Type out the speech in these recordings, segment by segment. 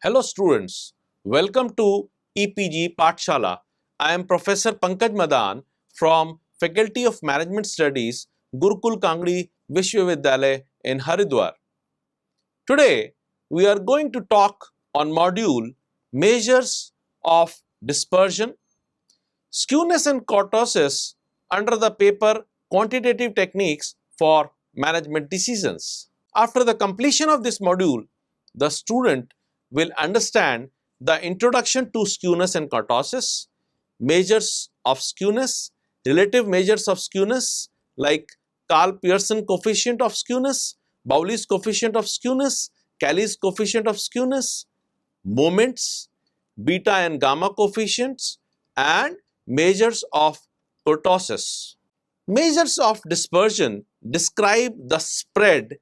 Hello students, welcome to EPG Pathshala. I am Professor Pankaj Madan from Faculty of Management Studies, Gurukul Kangdi Vishwavidyalaya in Haridwar. Today we are going to talk on module Measures of Dispersion, Skewness and Kurtosis under the paper Quantitative Techniques for Management Decisions. After the completion of this module, the student will understand the introduction to skewness and kurtosis, measures of skewness, relative measures of skewness like Karl-Pearson coefficient of skewness, Bowley's coefficient of skewness, Cayley's coefficient of skewness, moments, beta and gamma coefficients, and measures of kurtosis. Measures of dispersion describe the spread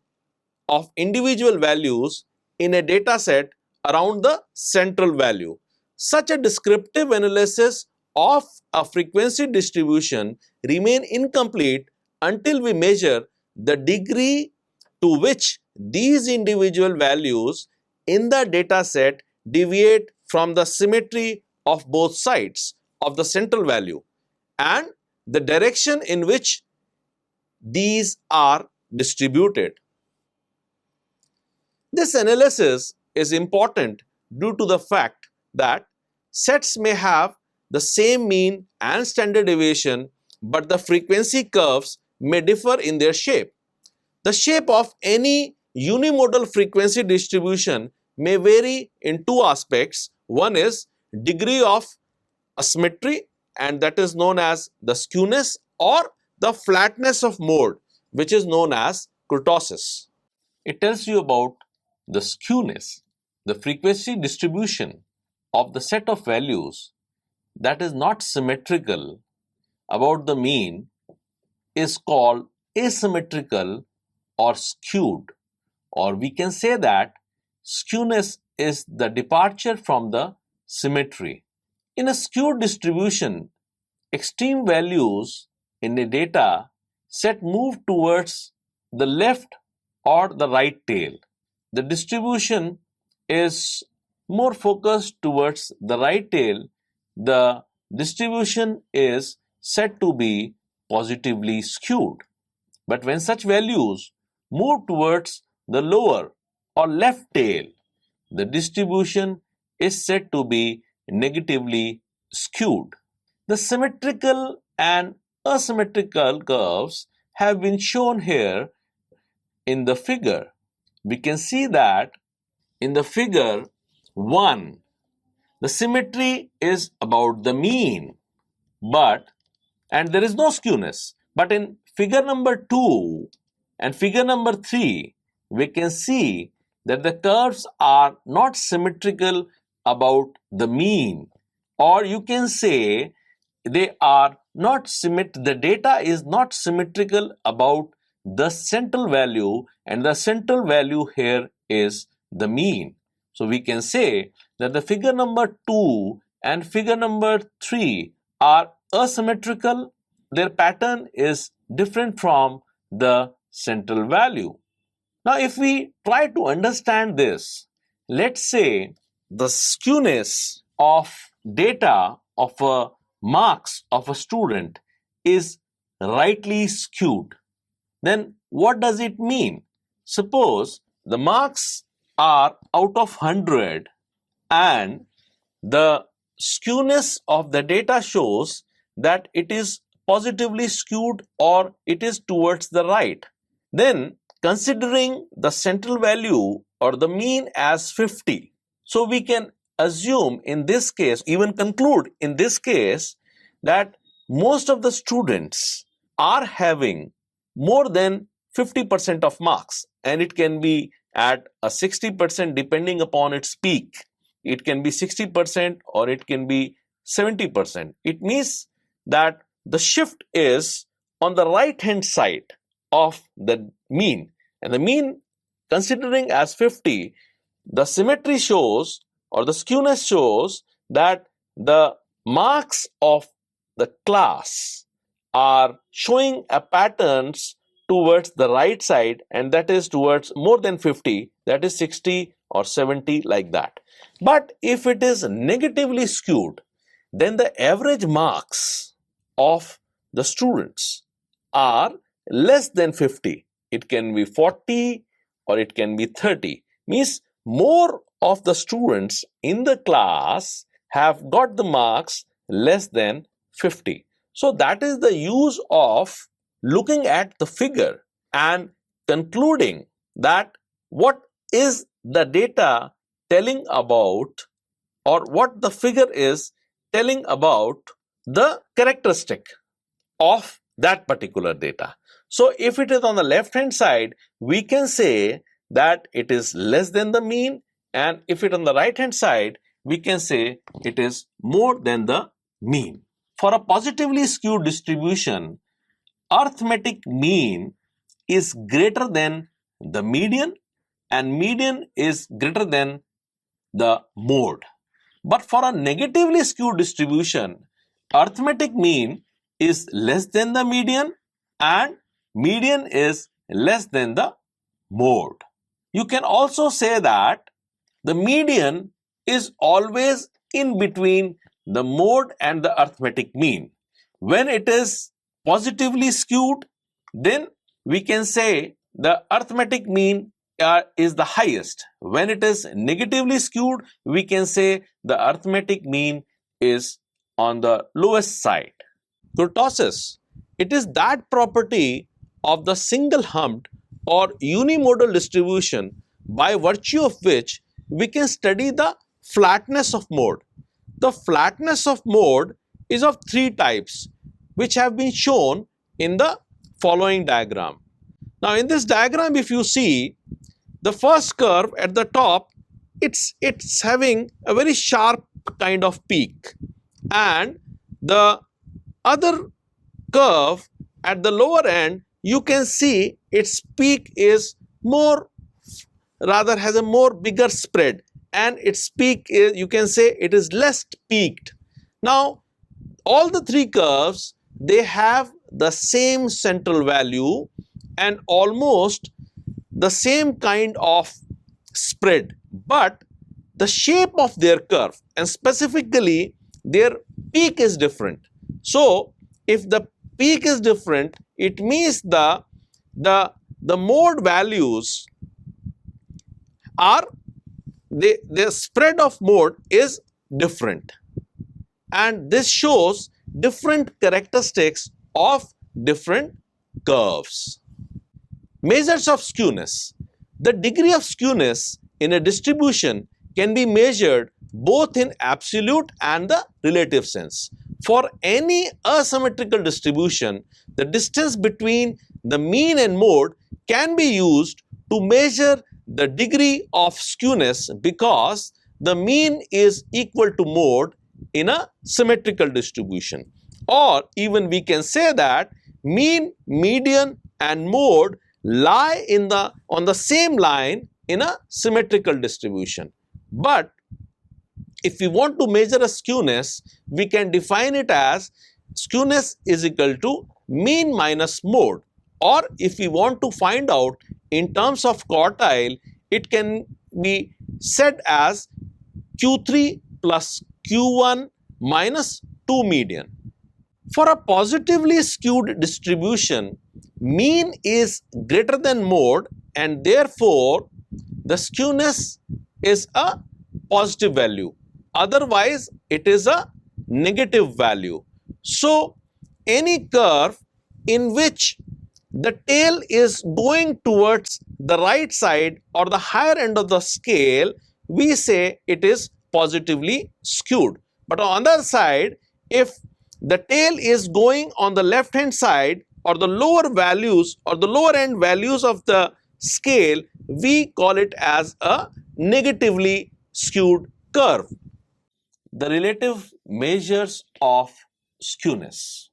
of individual values in a data set around the central value. Such a descriptive analysis of a frequency distribution remain incomplete until we measure the degree to which these individual values in the data set deviate from the symmetry of both sides of the central value and the direction in which these are distributed. This analysis is important due to the fact that sets may have the same mean and standard deviation, but the frequency curves may differ in their shape. The shape of any unimodal frequency distribution may vary in two aspects. One is degree of asymmetry, and that is known as the skewness, or the flatness of mode, which is known as kurtosis. It tells you about the skewness, the frequency distribution of the set of values that is not symmetrical about the mean is called asymmetrical or skewed, or we can say that skewness is the departure from the symmetry. In a skewed distribution, extreme values in a data set move towards the left or the right tail. The distribution is more focused towards the right tail. The distribution is said to be positively skewed. But when such values move towards the lower or left tail, the distribution is said to be negatively skewed. The symmetrical and asymmetrical curves have been shown here in the figure. We can see that in the figure 1, the symmetry is about the mean, and there is no skewness. But in figure number 2 and figure number 3, we can see that the curves are not symmetrical about the mean, or you can say they are not the data is not symmetrical about the central value, and the central value here is the mean. So we can say that the figure number 2 and figure number 3 are asymmetrical. Their pattern is different from the central value. Now if we try to understand this, let's say the skewness of data of a marks of a student is rightly skewed. Then what does it mean? Suppose the marks are out of 100 and the skewness of the data shows that it is positively skewed or it is towards the right. Then considering the central value or the mean as 50, so we can assume in this case, even conclude in this case, that most of the students are having more than 50% of marks, and it can be at a 60% depending upon its peak. It can be 60% or it can be 70%. It means that the shift is on the right hand side of the mean, and the mean considering as 50, the symmetry shows or the skewness shows that the marks of the class are showing a patterns towards the right side, and that is towards more than 50, that is 60 or 70 like that. But if it is negatively skewed, then the average marks of the students are less than 50. It can be 40 or it can be 30. Means more of the students in the class have got the marks less than 50. So that is the use of looking at the figure and concluding that what is the data telling about, or what the figure is telling about the characteristic of that particular data. So if it is on the left hand side, we can say that it is less than the mean, and if it on the right hand side, we can say it is more than the mean. For a positively skewed distribution, arithmetic mean is greater than the median and median is greater than the mode. But for a negatively skewed distribution, arithmetic mean is less than the median and median is less than the mode. You can also say that the median is always in between the mode and the arithmetic mean. When it is positively skewed, then we can say the arithmetic mean is the highest. When it is negatively skewed, we can say the arithmetic mean is on the lowest side. Kurtosis, it is that property of the single humped or unimodal distribution by virtue of which we can study the flatness of mode. The flatness of mode is of three types, which have been shown in the following diagram. Now in this diagram, if you see the first curve at the top, it's having a very sharp kind of peak, and the other curve at the lower end, you can see its peak is more, rather has a more bigger spread, and its peak is, you can say it is less peaked. Now all the three curves, they have the same central value and almost the same kind of spread, but the shape of their curve and specifically their peak is different. So if the peak is different, it means the mode values are, the spread of mode is different, and this shows different characteristics of different curves. Measures of skewness. The degree of skewness in a distribution can be measured both in absolute and the relative sense. For any asymmetrical distribution, the distance between the mean and mode can be used to measure the degree of skewness, because the mean is equal to mode in a symmetrical distribution. Or even we can say that mean, median and mode lie on the same line in a symmetrical distribution. But if we want to measure a skewness, we can define it as skewness is equal to mean minus mode, or if we want to find out in terms of quartile, it can be said as Q3 plus Q1 minus 2 median. For a positively skewed distribution, mean is greater than mode, and therefore the skewness is a positive value. Otherwise, it is a negative value. So any curve in which the tail is going towards the right side or the higher end of the scale, we say it is positively skewed. But on the other side, if the tail is going on the left hand side or the lower values or the lower end values of the scale, we call it as a negatively skewed curve. The relative measures of skewness.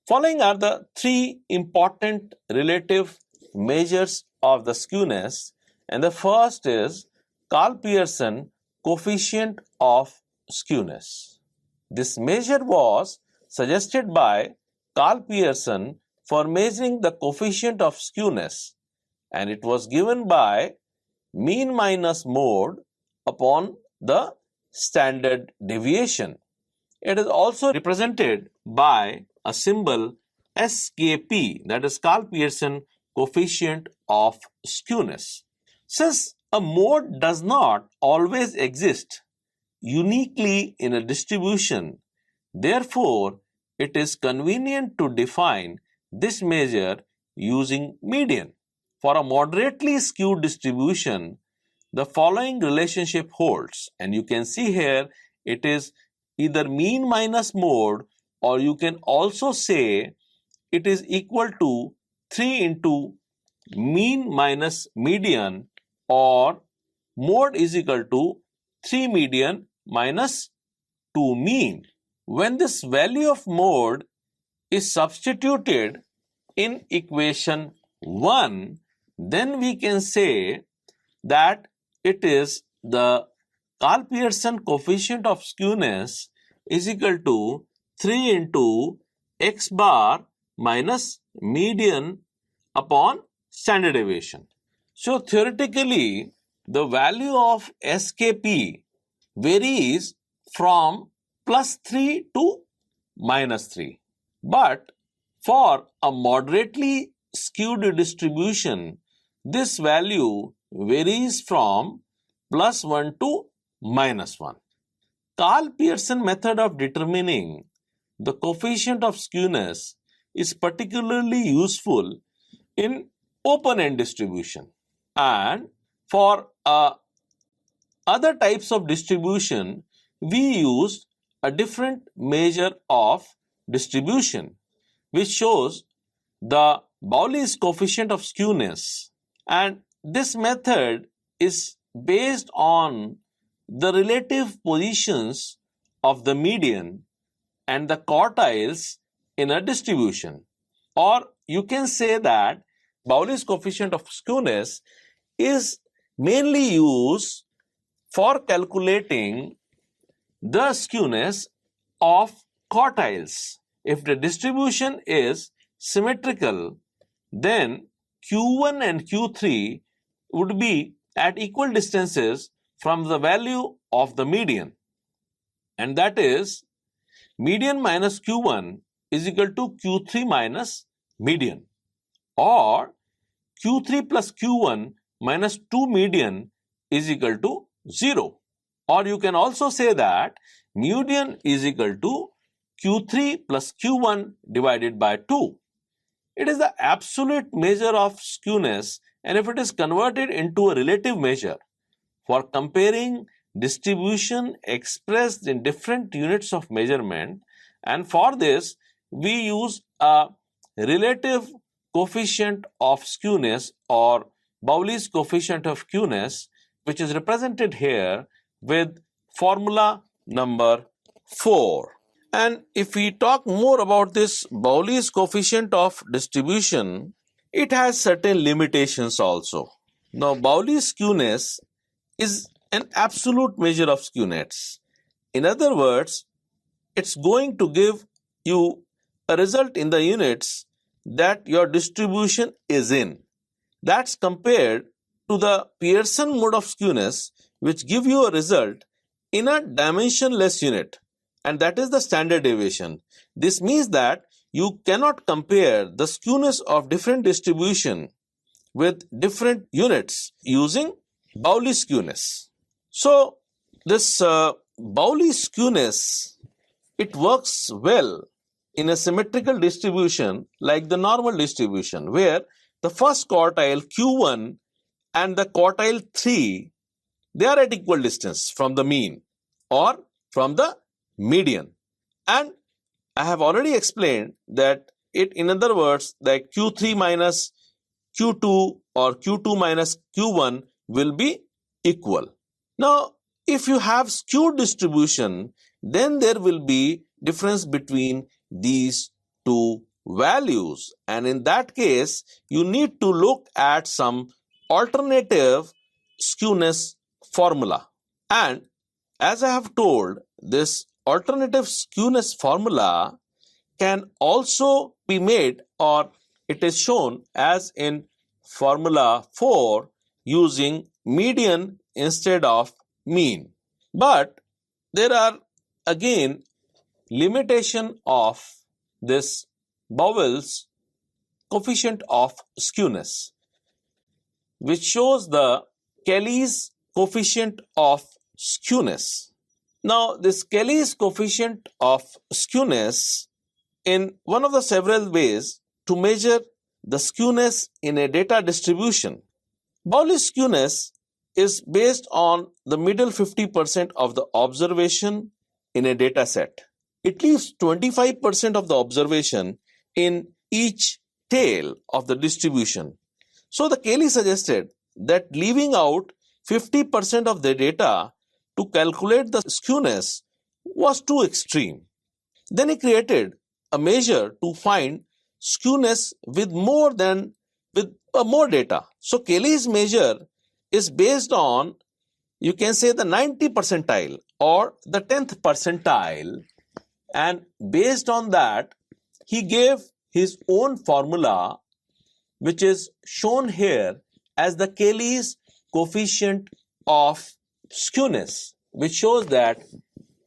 Following are the three important relative measures of the skewness, and the first is Karl-Pearson coefficient of skewness. This measure was suggested by Karl-Pearson for measuring the coefficient of skewness, and it was given by mean minus mode upon the standard deviation. It is also represented by a symbol SKP, that is Karl-Pearson coefficient of skewness. Since a mode does not always exist uniquely in a distribution, therefore it is convenient to define this measure using median. For a moderately skewed distribution, the following relationship holds, and you can see here it is either mean minus mode, or you can also say it is equal to 3 into mean minus median, or mode is equal to 3 median minus 2 mean. When this value of mode is substituted in equation 1, then we can say that it is the Karl-Pearson coefficient of skewness is equal to 3 into x bar minus median upon standard deviation. So theoretically, the value of SKP varies from plus 3 to minus 3. But for a moderately skewed distribution, this value varies from plus 1 to minus 1. Karl-Pearson method of determining the coefficient of skewness is particularly useful in open-end distribution. And for other types of distribution, we use a different measure of distribution, which shows the Bowley's coefficient of skewness. And this method is based on the relative positions of the median and the quartiles in a distribution. Or you can say that Bowley's coefficient of skewness is mainly used for calculating the skewness of quartiles. If the distribution is symmetrical, then Q1 and Q3 would be at equal distances from the value of the median, and that is median minus Q1 is equal to Q3 minus median, or Q3 plus Q1 minus 2 median is equal to 0. Or you can also say that median is equal to Q3 plus Q1 divided by 2. It is the absolute measure of skewness, and if it is converted into a relative measure for comparing distribution expressed in different units of measurement, and for this we use a relative coefficient of skewness, or Bowley's coefficient of skewness, which is represented here with formula number 4. And if we talk more about this Bowley's coefficient of distribution, it has certain limitations also. Now, Bowley's skewness is an absolute measure of skewness. In other words, it's going to give you a result in the units that your distribution is in. That's compared to the Pearson mode of skewness, which give you a result in a dimensionless unit, and that is the standard deviation. This means that you cannot compare the skewness of different distribution with different units using Bowley skewness. So this Bowley skewness, it works well in a symmetrical distribution like the normal distribution, where the first quartile Q1 and the quartile 3, they are at equal distance from the mean or from the median. And I have already explained that it, in other words, that Q3 minus Q2 or Q2 minus Q1 will be equal. Now, if you have skewed distribution, then there will be difference between these two values, and in that case you need to look at some alternative skewness formula. And as I have told, this alternative skewness formula can also be made, or it is shown as in formula 4, using median instead of mean. But there are again limitation of this Bowell's coefficient of skewness, which shows the Kelly's coefficient of skewness. Now, this Kelly's coefficient of skewness in one of the several ways to measure the skewness in a data distribution. Bowley's skewness is based on the middle 50% of the observation in a data set. It leaves 25% of the observation in each tail of the distribution. So the Kelly suggested that leaving out 50% of the data to calculate the skewness was too extreme. Then he created a measure to find skewness with more data. So Kelly's measure is based on, you can say, the 90th percentile or the 10th percentile, and based on that he gave his own formula, which is shown here as the Kelly's coefficient of skewness, which shows that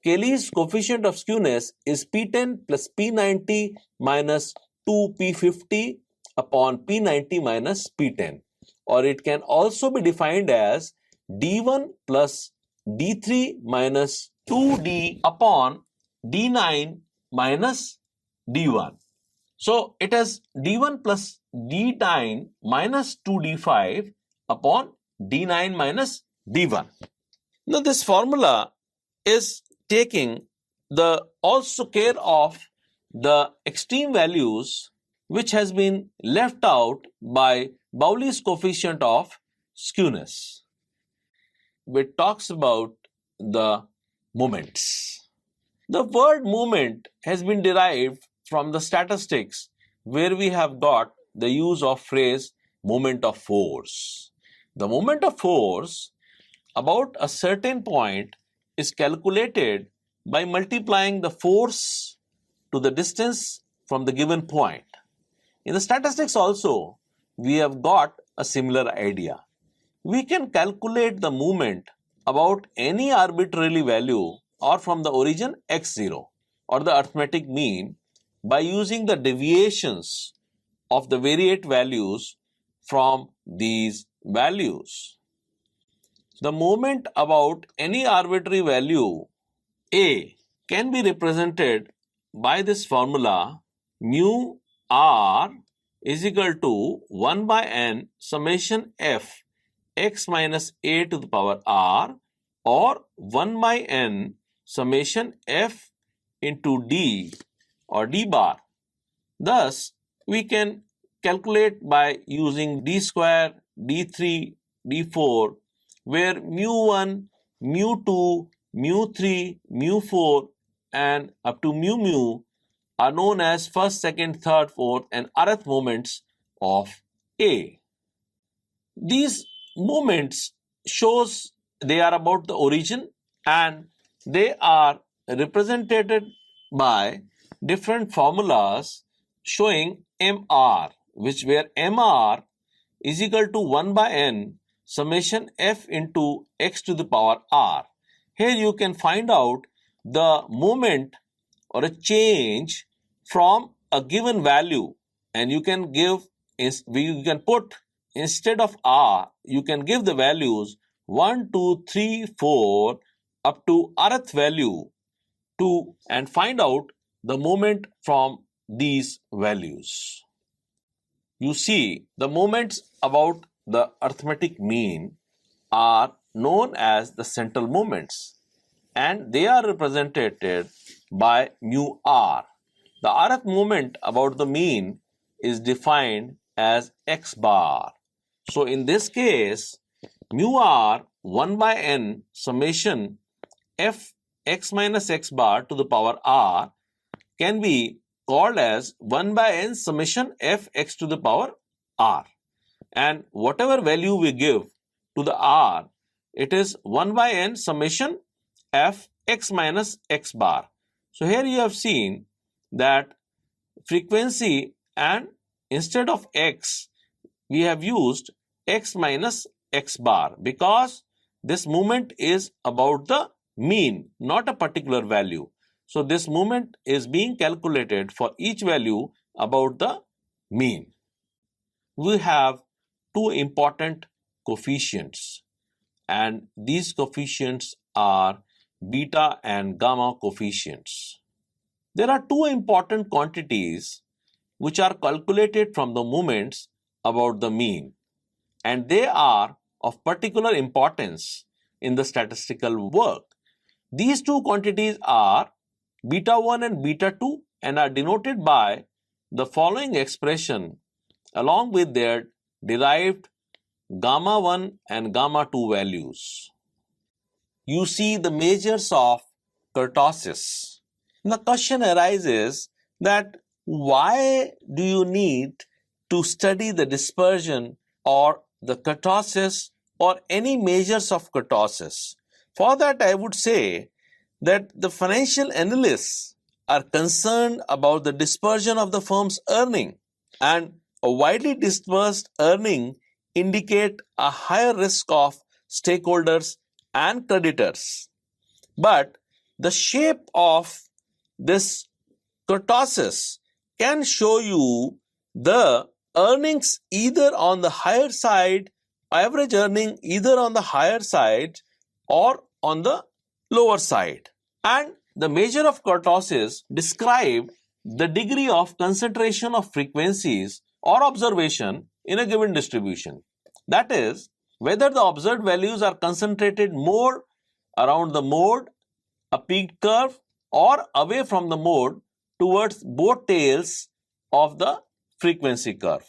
Kelly's coefficient of skewness is P10 plus P90 minus 2P50 upon P90 minus P10, or it can also be defined as D1 plus D3 minus 2D upon D9 minus D1. So it has D1 plus D9 minus 2D5 upon D9 minus D1. Now this formula is taking also care of the extreme values which has been left out by Bowley's coefficient of skewness, which talks about the moments. The word moment has been derived from the statistics, where we have got the use of phrase moment of force. The moment of force about a certain point is calculated by multiplying the force to the distance from the given point. In the statistics also, we have got a similar idea. We can calculate the moment about any arbitrary value or from the origin x0 or the arithmetic mean by using the deviations of the variate values from these values. The moment about any arbitrary value a can be represented by this formula mu r is equal to 1 by n summation f x minus a to the power r, or 1 by n summation f into d or d bar. Thus, we can calculate by using d square, d3, d4, where mu1, mu2, mu3, mu4 and up to mu are known as first, second, third, fourth and nth moments of A. These moments shows they are about the origin, and they are represented by different formulas showing MR, where MR is equal to 1 by n summation f into x to the power r. Here you can find out the moment or a change from a given value, and you can put, instead of r, you can give the values 1, 2, 3, 4 up to rth value and find out the moment from these values. You see, the moments about the arithmetic mean are known as the central moments, and they are represented by mu r. The rth moment about the mean is defined as x bar. So in this case, mu r 1 by n summation f x minus x bar to the power r can be called as 1 by n summation f x to the power r. And whatever value we give to the r, it is 1 by n summation f x minus x bar. So here you have seen that frequency, and instead of x, we have used x minus x bar, because this movement is about the mean, not a particular value. So this movement is being calculated for each value about the mean. We have two important coefficients, and these coefficients are beta and gamma coefficients. There are two important quantities which are calculated from the moments about the mean, and they are of particular importance in the statistical work. These two quantities are beta 1 and beta 2 and are denoted by the following expression along with their derived gamma 1 and gamma 2 values. You see the measures of kurtosis. The question arises that why do you need to study the dispersion or the kurtosis or any measures of kurtosis? For that, I would say that the financial analysts are concerned about the dispersion of the firm's earning, and a widely dispersed earning indicate a higher risk of stakeholders and creditors. But the shape of this kurtosis can show you the earnings either on the higher side, average earning either on the higher side or on the lower side. And the measure of kurtosis describe the degree of concentration of frequencies or observation in a given distribution. That is, whether the observed values are concentrated more around the mode, a peaked curve, or away from the mode towards both tails of the frequency curve.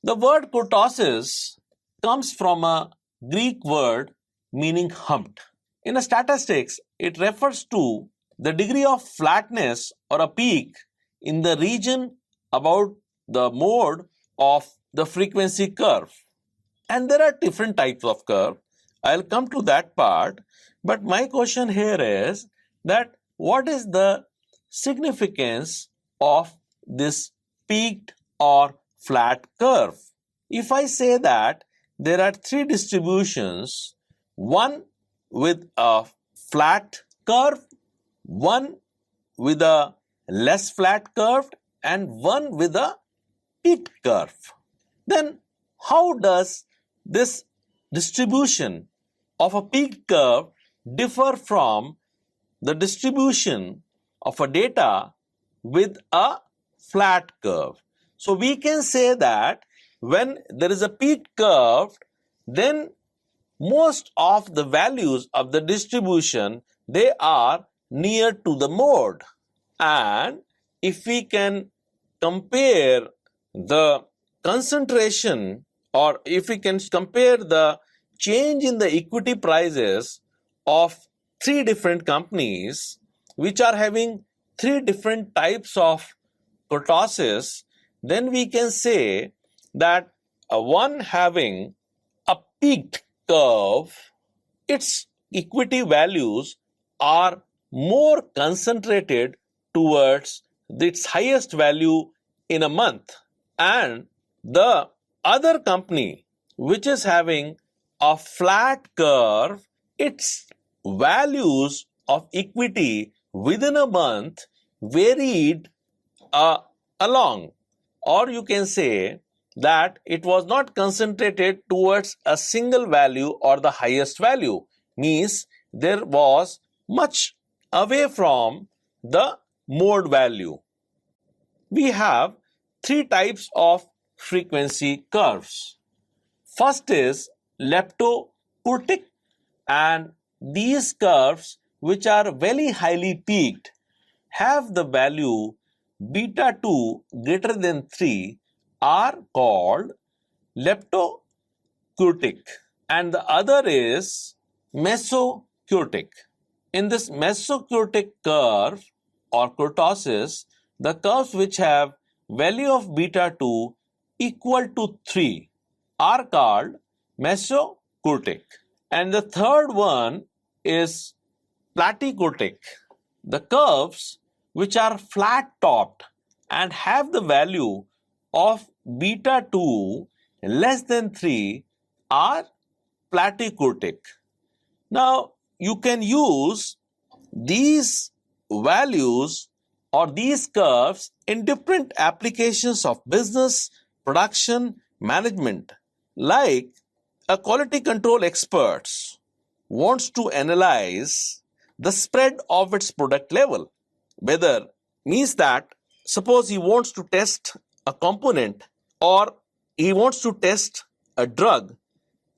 The word kurtosis comes from a Greek word meaning humped. In statistics, it refers to the degree of flatness or a peak in the region about the mode of the frequency curve. And there are different types of curve. I'll come to that part. But my question here is that what is the significance of this peaked or flat curve? If I say that there are three distributions, one with a flat curve, one with a less flat curve, and one with a peaked curve, then how does this distribution of a peaked curve differ from the distribution of a data with a flat curve? So we can say that when there is a peaked curve, then most of the values of the distribution, they are near to the mode. And if we can compare the concentration, or if we can compare the change in the equity prices of three different companies which are having three different types of kurtosis, then we can say that one having a peaked curve, its equity values are more concentrated towards its highest value in a month, and the other company which is having a flat curve, its values of equity within a month varied along, or you can say that it was not concentrated towards a single value or the highest value, means there was much away from the mode value. We have three types of frequency curves. First is leptokurtic, and these curves which are very highly peaked have the value beta 2 greater than 3 are called leptokurtic, and the other is mesokurtic. In this mesokurtic curve or kurtosis, the curves which have value of beta 2 equal to 3 are called mesokurtic. And the third one is platykurtic. The curves which are flat topped and have the value of beta 2 less than 3 are platykurtic. Now, you can use these values or these curves in different applications of business, production, management. Like a quality control expert wants to analyze the spread of its product level, whether means that suppose he wants to test a component or he wants to test a drug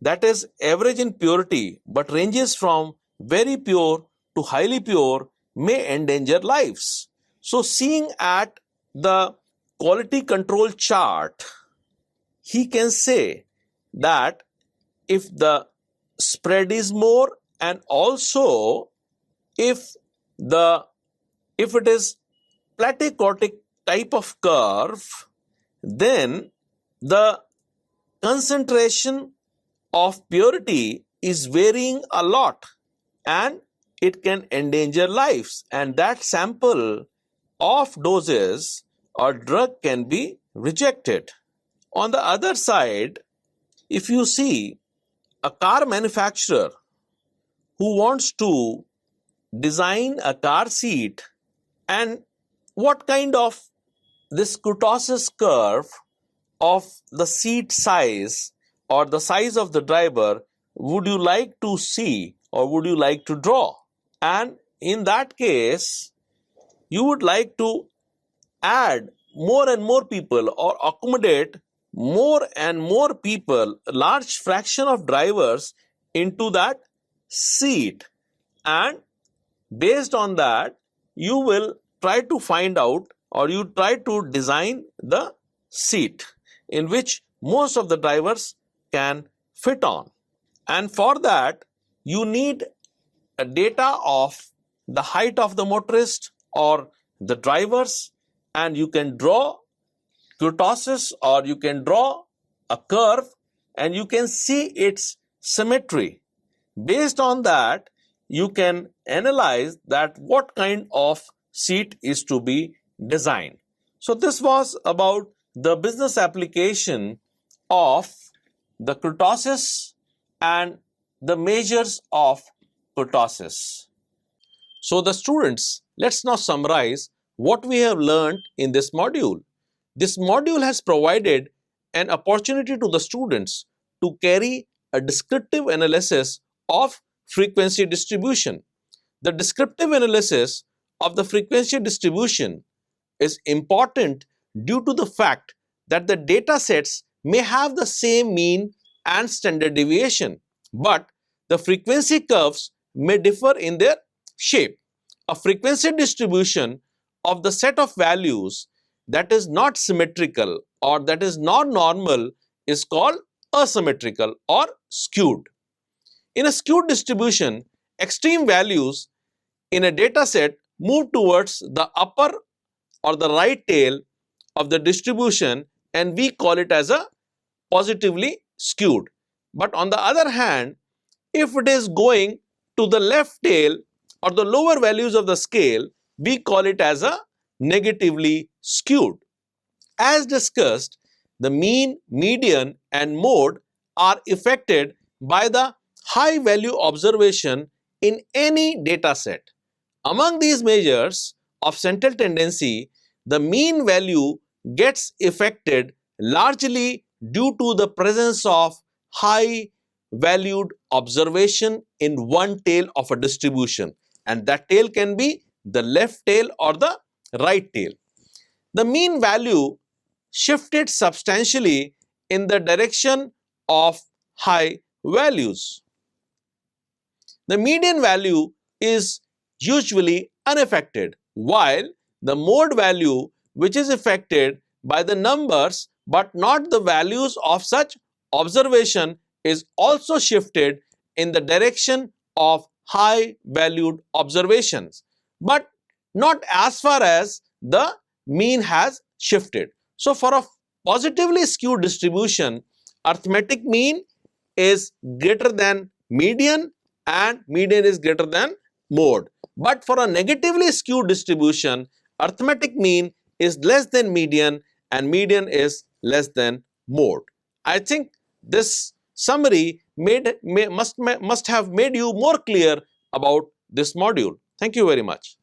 that is average in purity but ranges from very pure to highly pure may endanger lives. So, seeing at the quality control chart, he can say that if the spread is more and also if it is plateautic type of curve, then the concentration of purity is varying a lot and it can endanger lives, and that sample of doses or drug can be rejected. On the other side, if you see a car manufacturer who wants to design a car seat, and what kind of this Kurtosis curve of the seat size or the size of the driver would you like to see or would you like to draw? And in that case, you would like to add more and more people or accommodate more and more people, a large fraction of drivers into that seat, and based on that you will try to find out or you try to design the seat in which most of the drivers can fit on. And for that you need a data of the height of the motorist or the drivers, and you can draw kurtosis or you can draw a curve and you can see its symmetry. Based on that, you can analyze that what kind of seat is to be designed. So this was about the business application of the kurtosis and the measures of kurtosis. So the students, let's now summarize what we have learned in this module. This module has provided an opportunity to the students to carry a descriptive analysis of frequency distribution. The descriptive analysis of the frequency distribution is important due to the fact that the data sets may have the same mean and standard deviation, but the frequency curves may differ in their shape. A frequency distribution of the set of values that is not symmetrical or that is non-normal is called asymmetrical or skewed. In a skewed distribution, extreme values in a data set move towards the upper or the right tail of the distribution, and we call it as a positively skewed. But on the other hand, if it is going to the left tail or the lower values of the scale, we call it as a negatively skewed. As discussed, the mean, median and mode are affected by the high value observation in any data set. Among these measures of central tendency, the mean value gets affected largely due to the presence of high valued observation in one tail of a distribution, and that tail can be the left tail or the right tail. The mean value shifted substantially in the direction of high values. The median value is usually unaffected, while the mode value, which is affected by the numbers but not the values of such observation, is also shifted in the direction of high valued observations, but not as far as the mean has shifted. So for a positively skewed distribution, arithmetic mean is greater than median and median is greater than mode. But for a negatively skewed distribution, arithmetic mean is less than median and median is less than mode. I think this summary must have made you more clear about this module. Thank you very much.